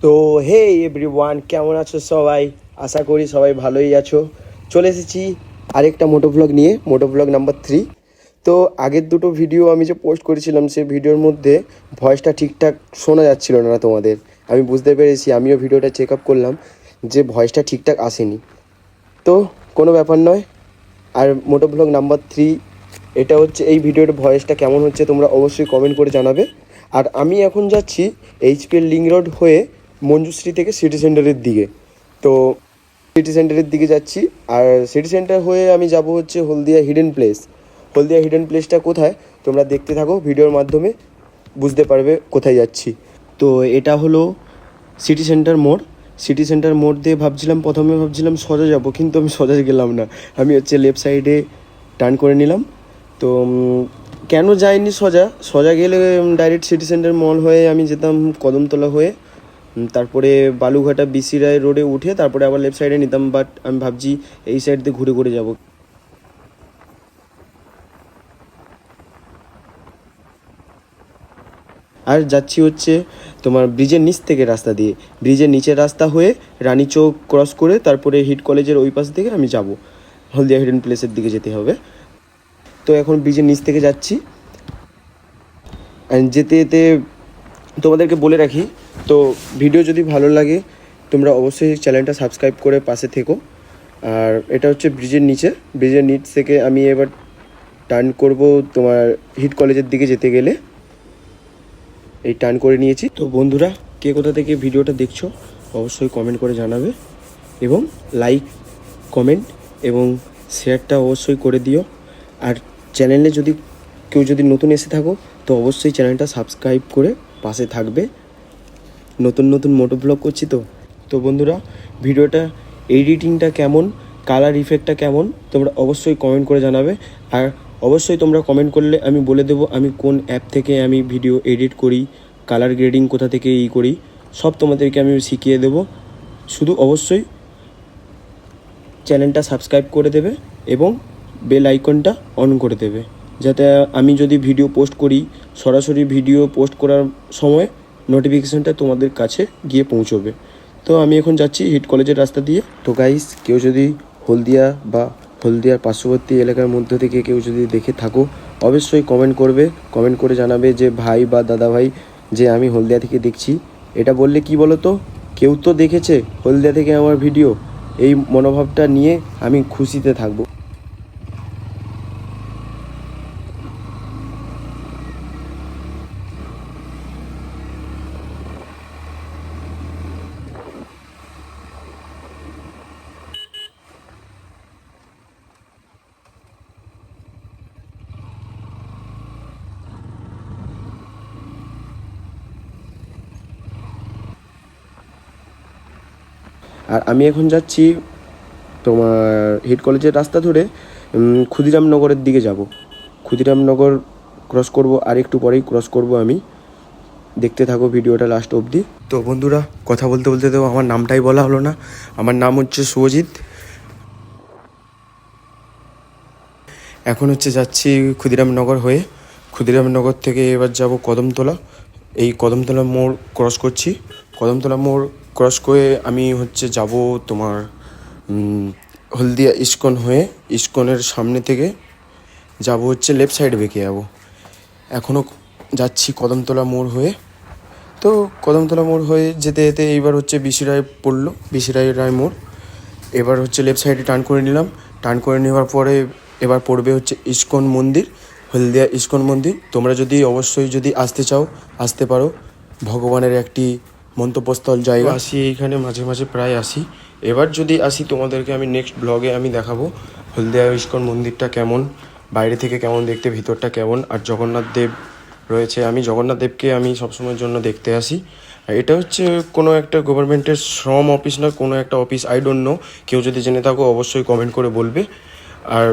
তো হে এভরিওয়ান, কেমন আছো সবাই? আশা করি সবাই ভালোই আছো। চলে এসেছি আরেকটা মোটো ব্লগ নিয়ে, মোটো ব্লগ নাম্বার 3। তো আগের দুটো ভিডিও আমি যে পোস্ট করেছিলাম, সেই ভিডিওর মধ্যে ভয়েসটা ঠিকঠাক শোনা যাচ্ছিল না তোমাদের। আমি বুঝতে পেরেছি, আমিও ভিডিওটা চেক আপ করলাম যে ভয়েসটা ঠিকঠাক আসেনি। তো কোনো ব্যাপার নয়। আর মোটো ব্লগ নাম্বার 3 এটা হচ্ছে, এই ভিডিওর ভয়েসটা কেমন হচ্ছে তোমরা অবশ্যই কমেন্ট করে জানাবে। আর আমি এখন যাচ্ছি এইচপিএল লিঙ্ক রোড হয়ে মঞ্জুশ্রী থেকে সিটি সেন্টারের দিকে। তো সিটি সেন্টারের দিকে যাচ্ছি, আর সিটি সেন্টার হয়ে আমি যাব হচ্ছে হলদিয়া হিডেন প্লেস। হলদিয়া হিডেন প্লেসটা কোথায় তোমরা দেখতে থাকো, ভিডিওর মাধ্যমে বুঝতে পারবে কোথায় যাচ্ছি। তো এটা হলো সিটি সেন্টার মোড়। সিটি সেন্টার মোড় দিয়ে প্রথমে ভাবছিলাম সোজা যাব, কিন্তু আমি সোজা গেলাম না। আমি হচ্ছে লেফট সাইডে টার্ন করে নিলাম। তো কেন যাইনি সোজা? সোজা গেলে ডাইরেক্ট সিটি সেন্টার মল হয়ে আমি যেতাম কদমতলা হয়ে, তারপরে বালুঘাটা বিসি রায় রোডে উঠে তারপরে আবার লেফট সাইডে নিতাম। বাট আমি ভাবছি এই সাইড দিয়ে ঘুরে ঘুরে যাব। আর যাচ্ছি হচ্ছে তোমার ব্রিজের নিচ থেকে রাস্তা দিয়ে, ব্রিজের নিচের রাস্তা হয়ে রানী চৌক ক্রস করে তারপরে হিট কলেজের ওই পাশ থেকে আমি যাব, হলদিয়া হিডেন প্লেসের দিকে যেতে হবে। তো এখন ব্রিজের নিচ থেকে যাচ্ছি। অ্যান্ড যেতে যেতে তোমাদেরকে বলে রাখি, তো ভিডিও যদি ভালো লাগে তোমরা অবশ্যই চ্যানেলটা সাবস্ক্রাইব করে পাশে থেকো। আর এটা হচ্ছে ব্রিজের নিচে, ব্রিজের নিচ থেকে আমি এবার টার্ন করব তোমার হিট কলেজের দিকে যেতে গেলে। এই টার্ন করে নিয়েছি। তো বন্ধুরা, কে কোথা থেকে ভিডিওটা দেখছো অবশ্যই কমেন্ট করে জানাবে, এবং লাইক, কমেন্ট এবং শেয়ারটা অবশ্যই করে দিও। আর চ্যানেলে কেউ যদি নতুন এসে থাকো তো অবশ্যই চ্যানেলটা সাবস্ক্রাইব করে পাশে থাকবে। নতুন নতুন মোটো ব্লগ করছি। তো বন্ধুরা, ভিডিওটা এডিটিংটা কেমন, কালার ইফেক্টটা কেমন তোমরা অবশ্যই কমেন্ট করে জানাবে। আর অবশ্যই তোমরা কমেন্ট করলে আমি বলে দেবো আমি কোন অ্যাপ থেকে আমি ভিডিও এডিট করি, কালার গ্রেডিং কোথা থেকে করি, সব তোমাদেরকে আমি শিখিয়ে দেবো। শুধু অবশ্যই চ্যানেলটা সাবস্ক্রাইব করে দেবে এবং বেল আইকনটা অন করে দেবে, যাতে আমি যদি ভিডিও পোস্ট করি, সরাসরি ভিডিও পোস্ট করার সময় নোটিফিকেশানটা তোমাদের কাছে গিয়ে পৌঁছবে। তো আমি এখন যাচ্ছি হিট কলেজের রাস্তা দিয়ে। তো গাইস, কেউ যদি হলদিয়া বা হলদিয়ার পার্শ্ববর্তী এলাকার মধ্য থেকে কেউ যদি দেখে থাকো অবশ্যই কমেন্ট করবে, কমেন্ট করে জানাবে যে ভাই বা দাদা ভাই, যে আমি হলদিয়া থেকে দেখছি। এটা বললে কি বলো তো, কেউ তো দেখেছে হলদিয়া থেকে আমার ভিডিও, এই মনোভাবটা নিয়ে আমি খুশিতে থাকবো। আর আমি এখন যাচ্ছি তোমার হিট কলেজের রাস্তা ধরে ক্ষুদিরামনগরের দিকে যাব। ক্ষুদিরামনগর ক্রস করব, আর একটু পরেই ক্রস করব আমি। দেখতে থাকো ভিডিওটা লাস্ট অবধি। তো বন্ধুরা, কথা বলতে বলতে তো আমার নামটাই বলা হলো না। আমার নাম হচ্ছে শুভজিৎ। এখন হচ্ছে যাচ্ছি ক্ষুদিরামনগর হয়ে। ক্ষুদিরামনগর থেকে এবার যাব কদমতলা। এই কদমতলা মোড় ক্রস করছি। কদমতলা মোড় ক্রস করে আমি হচ্ছে যাব তোমার হলদিয়া ইস্কন হয়ে, ইস্কনের সামনে থেকে যাব হচ্ছে লেফট সাইডে বেঁকে যাবো। এখনও যাচ্ছি কদমতলা মোড় হয়ে। তো কদমতলা মোড় হয়ে যেতে যেতে এইবার হচ্ছে বিসি রায় পড়লো, বিসি রায় মোড়। এবার হচ্ছে লেফট সাইডে টার্ন করে নিলাম। টার্ন করে নেওয়ার পরে এবার পড়বে হচ্ছে ইস্কন মন্দির, হলদিয়া ইস্কন মন্দির। তোমরা যদি অবশ্যই যদি আসতে চাও আসতে পারো, ভগবানের একটি মন্তব্যস্থল জায়গা। আসি এইখানে মাঝে মাঝে প্রায় আসি। এবার যদি আসি তোমাদেরকে আমি নেক্সট ব্লগে আমি দেখাবো হলদিয়া ইস্কন মন্দিরটা কেমন, বাইরে থেকে কেমন দেখতে, ভিতরটা কেমন। আর জগন্নাথ দেব রয়েছে, আমি জগন্নাথ দেবকে আমি সবসময়ের জন্য দেখতে আসি। আর এটা হচ্ছে কোনো একটা গভর্নমেন্টের শ্রম অফিস না কোনো একটা অফিস, আই ডোন্ট নো। কেউ যদি জেনে থাকো অবশ্যই কমেন্ট করে বলবে। আর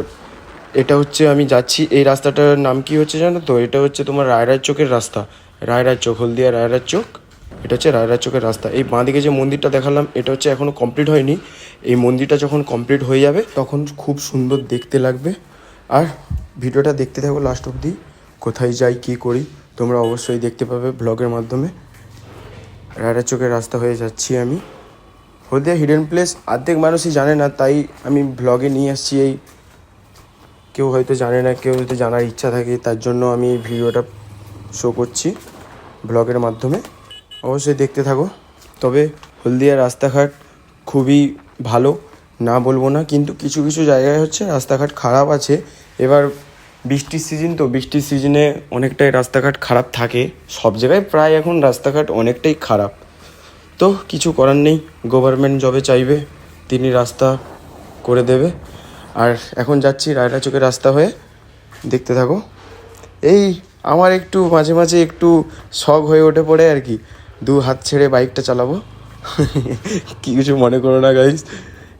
এটা হচ্ছে আমি যাচ্ছি, এই রাস্তাটার নাম কি হচ্ছে জানো তো? এটা হচ্ছে তোমার রায়রাজ চোখের রাস্তা। রায়রাজ চোখ, হলদিয়া রায়রাজ চোখ, এটা হচ্ছে রায়রাজ চোখের রাস্তা। এই বাঁদিকে যে মন্দিরটা দেখালাম এটা হচ্ছে এখনও কমপ্লিট হয়নি। এই মন্দিরটা যখন কমপ্লিট হয়ে যাবে তখন খুব সুন্দর দেখতে লাগবে। আর ভিডিওটা দেখতে থাকো লাস্ট অবধি, কোথায় যাই কী করি তোমরা অবশ্যই দেখতে পাবে ব্লগের মাধ্যমে। রায়রা চোখের রাস্তা হয়ে যাচ্ছি আমি। হলদিয়া হিডেন প্লেস অর্ধেক মানুষই জানে না, তাই আমি ব্লগে নিয়ে আসছি। এই কেউ হয়তো জানে না, কেউ হয়তো জানার ইচ্ছা থাকে, তার জন্য আমি এই ভিডিওটা শো করছি ব্লগের মাধ্যমে। অবশ্যই দেখতে থাকো। তবে হলদিয়ার রাস্তাঘাট খুবই ভালো, না বলবো না, কিন্তু কিছু কিছু জায়গায় হচ্ছে রাস্তাঘাট খারাপ আছে। এবার বৃষ্টির সিজন তো, বৃষ্টির সিজনে অনেকটাই রাস্তাঘাট খারাপ থাকে। সব জায়গায় প্রায় এখন রাস্তাঘাট অনেকটাই খারাপ, তো কিছু করার নেই। গভর্নমেন্ট যবে চাইবে তিনি রাস্তা করে দেবে। আর এখন যাচ্ছি রায়রা চোখের রাস্তা হয়ে, দেখতে থাকো। এই আমার একটু মাঝে মাঝে একটু শখ হয়ে ওঠে পড়ে আর কি, দু হাত ছেড়ে বাইকটা চালাবো। কি কিছু মনে করো না গাইস,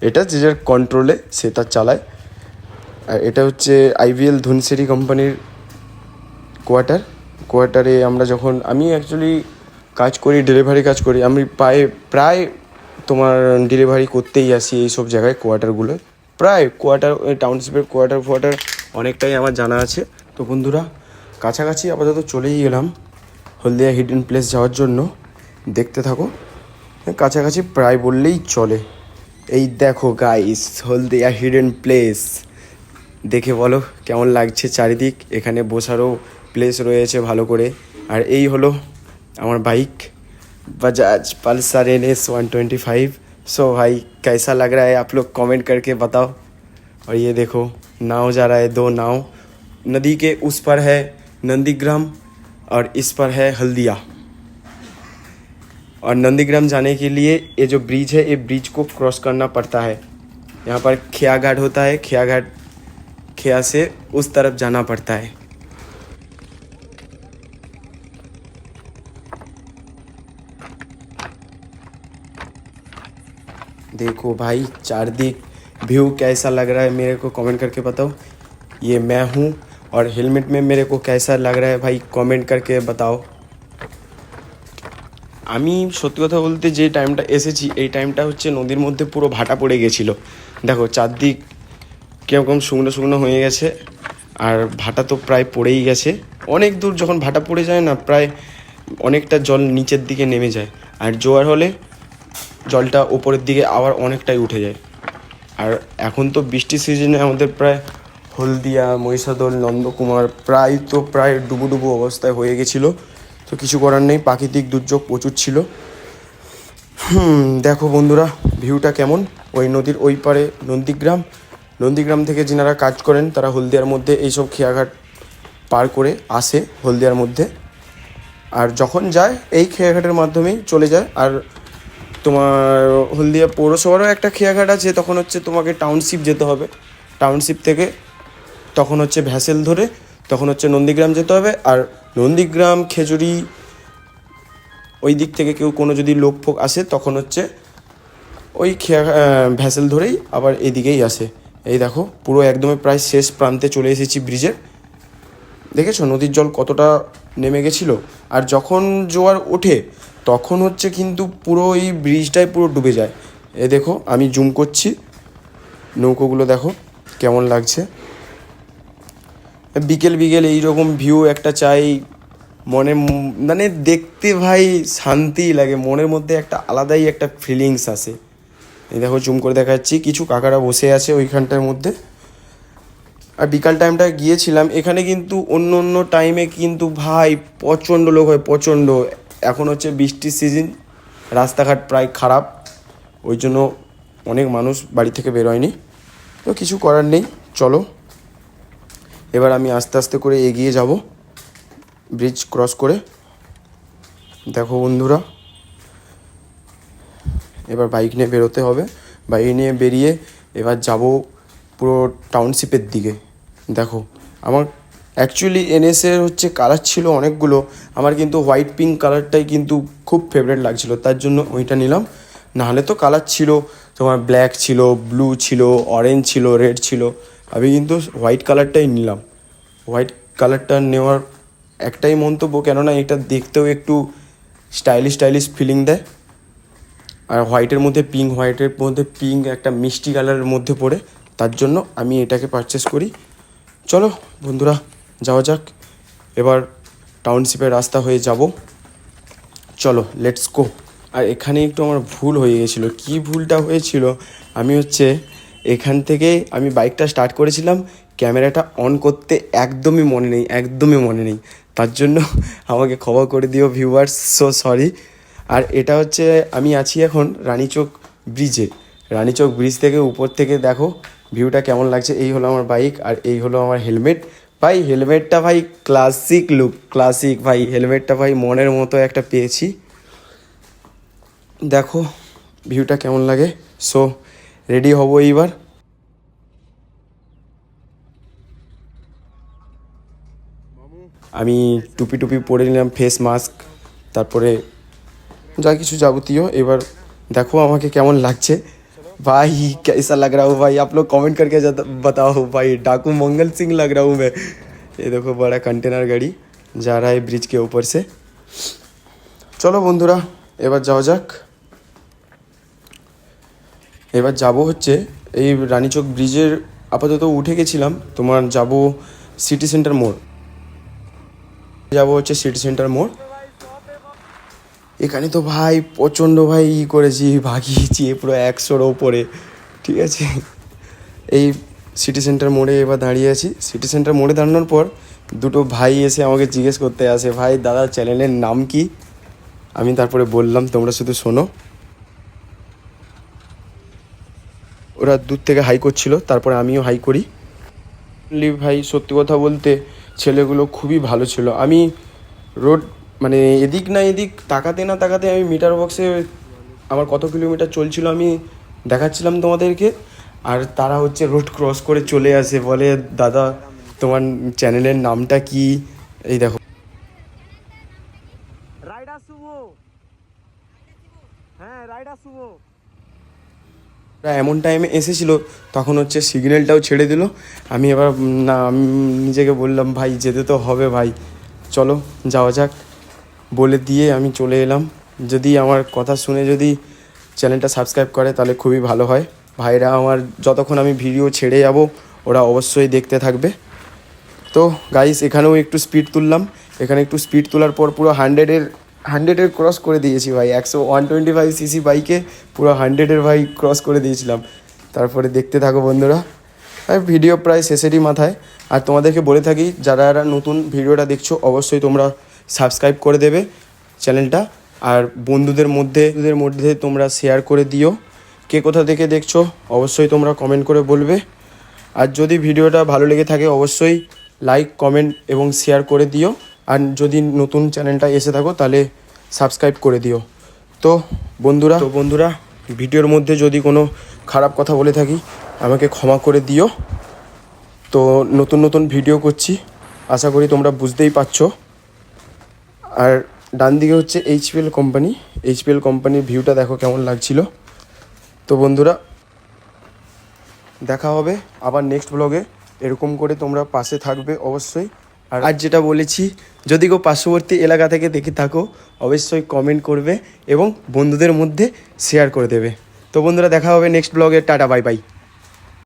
এটা যে যার কন্ট্রোলে সে তার চালায়। আর এটা হচ্ছে আইভিএল ধনসিরি কোম্পানির কোয়ার্টারে আমরা যখন, আমি অ্যাকচুয়ালি কাজ করি, ডেলিভারি কাজ করি, আমি প্রায় তোমার ডেলিভারি করতেই আসি এই সব জায়গায়, কোয়ার্টারগুলো প্রায় কোয়ার্টার, টাউনশিপের কোয়ার্টার অনেকটাই আমার জানা আছে। তো বন্ধুরা, কাছাকাছি আপাতত চলেই গেলাম হলদিয়া হিডেন প্লেস যাওয়ার জন্য, দেখতে থাকো। কাছাকাছি প্রায় বললেই চলে। এই দেখো গাইস, হলদিয়া হিডেন প্লেস দেখে বলো কেমন লাগছে চারিদিক। এখানে বসারও প্লেস রয়েছে ভালো করে। আর এই হলো আমার বাইক, बजाज पल्सर NS 125। सो भाई कैसा लग रहा है आप लोग कमेंट करके बताओ। और ये देखो नाव जा रहा है, 2 नाव, नदी के उस पर है नंदीग्राम और इस पर है हल्दिया। और नंदीग्राम जाने के लिए ये जो ब्रिज है, ये ब्रिज को क्रॉस करना पड़ता है। यहाँ पर खिया घाट होता है, खिया से उस तरफ जाना पड़ता है। देखो भाई चारदिक व्यू कैसा लग रहा है मेरे को कमेंट करके बताओ। ये मैं हूँ और हेलमेट में मेरे को कैसा लग रहा है भाई कमेंट करके बताओ। আমি সত্যি কথা বলতে যে টাইমটা এসেছি, এই টাইমটা হচ্ছে নদীর মধ্যে পুরো ভাটা পড়ে গেছিলো। দেখো চারদিক কীরকম শুকনো শুকনো হয়ে গেছে, আর ভাটা তো প্রায় পড়েই গেছে। অনেক দূর যখন ভাটা পড়ে যায় না, প্রায় অনেকটা জল নিচের দিকে নেমে যায়, আর জোয়ার হলে জলটা ওপরের দিকে আবার অনেকটাই উঠে যায়। আর এখন তো বৃষ্টির সিজনে আমাদের প্রায় হলদিয়া, মহিষাদল, নন্দকুমার প্রায় ডুবো অবস্থায় হয়ে গেছিলো। তো কিছু করার নেই, প্রাকৃতিক দুর্যোগ প্রচুর ছিল। দেখো বন্ধুরা ভিউটা কেমন। ওই নদীর ওই পারে নন্দীগ্রাম থেকে যিনারা কাজ করেন তারা হলদিয়ার মধ্যে এইসব খেয়াঘাট পার করে আসে হলদিয়ার মধ্যে, আর যখন যায় এই খেয়াঘাটের মাধ্যমেই চলে যায়। আর তোমার হলদিয়া পৌরসভারও একটা খেয়াঘাট আছে, তখন হচ্ছে তোমাকে টাউনশিপ যেতে হবে। টাউনশিপ থেকে তখন হচ্ছে ভ্যাসেল ধরে তখন হচ্ছে নন্দীগ্রাম যেতে হবে। আর নন্দীগ্রাম, খেজুরি ওই দিক থেকে কেউ কোনো যদি লোক ফোক আসে তখন হচ্ছে ওই ভ্যাসেল ধরেই আবার এদিকেই আসে। এই দেখো পুরো একদমই প্রায় শেষ প্রান্তে চলে এসেছি ব্রিজের। দেখেছো নদীর জল কতটা নেমে গেছিলো, আর যখন জোয়ার ওঠে তখন হচ্ছে কিন্তু পুরো এই ব্রিজটাই পুরো ডুবে যায়। এ দেখো আমি জুম করছি, নৌকোগুলো দেখো কেমন লাগছে। বিকেল এইরকম ভিউ একটা চাই মনে, মানে দেখতে ভাই শান্তি লাগে, মনের মধ্যে একটা আলাদাই একটা ফিলিংস আসে। এই দেখো জুম করে দেখাচ্ছি, কিছু কাকারা বসে আছে ওইখানটার মধ্যে। আর বিকাল টাইমটা গিয়েছিলাম, এখানে কিন্তু অন্য টাইমে কিন্তু ভাই প্রচণ্ড লোক হয়, প্রচণ্ড। এখন হচ্ছে বৃষ্টির সিজন, রাস্তাঘাট প্রায় খারাপ, ওই জন্য অনেক মানুষ বাড়ি থেকে বেরোয়নি। তো কিছু করার নেই, চলো এবার আমি আস্তে আস্তে করে এগিয়ে যাব ব্রিজ ক্রস করে। দেখো বন্ধুরা এবার বাইক নিয়ে বেরোতে হবে, বাইক নিয়ে বেরিয়ে এবার যাব পুরো টাউনশিপের দিকে। দেখো আমার অ্যাকচুয়ালি NS-এর হচ্ছে কালার ছিল অনেকগুলো, আমার কিন্তু হোয়াইট পিঙ্ক কালারটাই কিন্তু খুব ফেভারিট লাগছিলো, তার জন্য ওইটা নিলাম। নাহলে তো কালার ছিল তোমার ব্ল্যাক ছিল, ব্লু ছিল, অরেঞ্জ ছিল, রেড ছিল, আমি কিন্তু হোয়াইট কালারটাই নিলাম। হোয়াইট কালারটা নেওয়ার একটাই মন্তব্য, কেননা এটা দেখতেও একটু স্টাইলিশ ফিলিং দেয়। আর হোয়াইটের মধ্যে পিঙ্ক একটা মিষ্টি কালারের মধ্যে পড়ে, তার জন্য আমি এটাকে পারচেস করি। চলো বন্ধুরা যাওয়া যাক, এবার টাউনশিপের রাস্তা হয়ে যাব, চলো লেটস গো। আর এখানে একটু আমার ভুল হয়ে গেছিলো। কী ভুলটা হয়েছিল, আমি হচ্ছে এখান থেকে আমি বাইকটা স্টার্ট করেছিলাম, ক্যামেরাটা অন করতে একদমই মনে নেই। তার জন্য আমাকে ক্ষমা করে দিও ভিউয়ার্স, সো সরি। আর এটা হচ্ছে আমি আছি এখন রানীচক ব্রিজে। রানীচক ব্রিজ থেকে উপর থেকে দেখো ভিউটা কেমন লাগছে। এই হলো আমার বাইক আর এই হলো আমার হেলমেট। ভাই হেলমেটটা ভাই ক্লাসিক লুক, ক্লাসিক ভাই হেলমেটটা ভাই মনের মতো একটা পেয়েছি। দেখো ভিউটা কেমন লাগে। সো রেডি হব এইবার। আমি টুপি পরে নিলাম, ফেস মাস্ক, তারপরে যা কিছু যাবতীয়। এবার দেখো আমাকে কেমন লাগছে। भाई कैसा लग रहा हूँ भाई, आप लोग कमेंट करके बताओ भाई। डाकू मंगल सिंह लग रहा हूँ मैं। ये देखो बड़ा कंटेनर गाड़ी जा रहा है ब्रिज के ऊपर से। চলো বন্ধুরা এবার যাওয়া যাক। এবার যাব হচ্ছে এই রানীচক ব্রিজের, আপাতত উঠে গেছিলাম, তোমার যাব সিটি সেন্টার মোড়। যাব হচ্ছে সিটি সেন্টার মোড়। এখানে তো ভাই প্রচণ্ড ভাই করেছি, ভাগিয়েছি পুরো 100-র ওপরে, ঠিক আছে। এই সিটি সেন্টার মোড়ে এবার দাঁড়িয়ে আছি। সিটি সেন্টার মোড়ে দাঁড়ানোর পর দুটো ভাই এসে আমাকে জিজ্ঞেস করতে আসে, ভাই দাদা চ্যানেলের নাম কি। আমি তারপরে বললাম তোমরা শুধু শোনো। ওরা দূর থেকে হাই করছিল, তারপরে আমিও হাই করি। ভাই সত্যি কথা বলতে ছেলেগুলো খুবই ভালো ছিল। আমি রোড মানে এদিক না এদিক তাকাতে আমি মিটার বক্সে আমার কত কিলোমিটার চলছিল আমি দেখাচ্ছিলাম তোমাদেরকে। আর তারা হচ্ছে রোড ক্রস করে চলে আসে, বলে দাদা তোমার চ্যানেলের নামটা কি। এই দেখো এমন টাইমে এসেছিল, তখন হচ্ছে সিগন্যালটাও ছেড়ে দিল। আমি এবার না, আমি নিজেকে বললাম ভাই যেতে তো হবে ভাই, চলো যাওয়া যাক বলে দিয়ে আমি চলে এলাম। যদি আমার কথা শুনে যদি চ্যানেলটা সাবস্ক্রাইব করে তাহলে খুবই ভালো হয়। ভাইরা আমার যতক্ষণ আমি ভিডিও ছেড়ে যাব ওরা অবশ্যই দেখতে থাকবে। তো গাইস এখানেও একটু স্পিড তুললাম। এখানে একটু স্পিড তোলার পর পুরো 100-এর ক্রস করে দিয়েছি ভাই। 125cc বাইকে পুরো 100-এর ভাই ক্রস করে দিয়েছিলাম। তারপরে দেখতে থাকো বন্ধুরা, ভিডিও প্রায় শেষেরই মাথায়। আর তোমাদেরকে বলে থাকি যারা নতুন ভিডিওটা দেখছো অবশ্যই তোমরা সাবস্ক্রাইব করে দেবে চ্যানেলটা। আর বন্ধুদের মধ্যে তোমরা শেয়ার করে দিও। কে কোথা থেকে দেখছো অবশ্যই তোমরা কমেন্ট করে বলবে। আর যদি ভিডিওটা ভালো লেগে থাকে অবশ্যই লাইক, কমেন্ট এবং শেয়ার করে দিও। আর যদি নতুন চ্যানেলটা এসে থাকো তাহলে সাবস্ক্রাইব করে দিও। তো বন্ধুরা ভিডিওর মধ্যে যদি কোনো খারাপ কথা বলে থাকি আমাকে ক্ষমা করে দিও। তো নতুন ভিডিও করছি, আশা করি তোমরা বুঝতেই পারছো। আর ডান দিকে হচ্ছে এইচপিএল কোম্পানির ভিউটা দেখো কেমন লাগছিল। তো বন্ধুরা দেখা হবে আবার নেক্সট ব্লগে। এরকম করে তোমরা পাশে থাকবে অবশ্যই। আর যেটা বলেছি, যদি কেউ পার্শ্ববর্তী এলাকা থেকে দেখে থাকো অবশ্যই কমেন্ট করবে এবং বন্ধুদের মধ্যে শেয়ার করে দেবে। তো বন্ধুরা দেখা হবে নেক্সট ব্লগে। Tata, bye bye.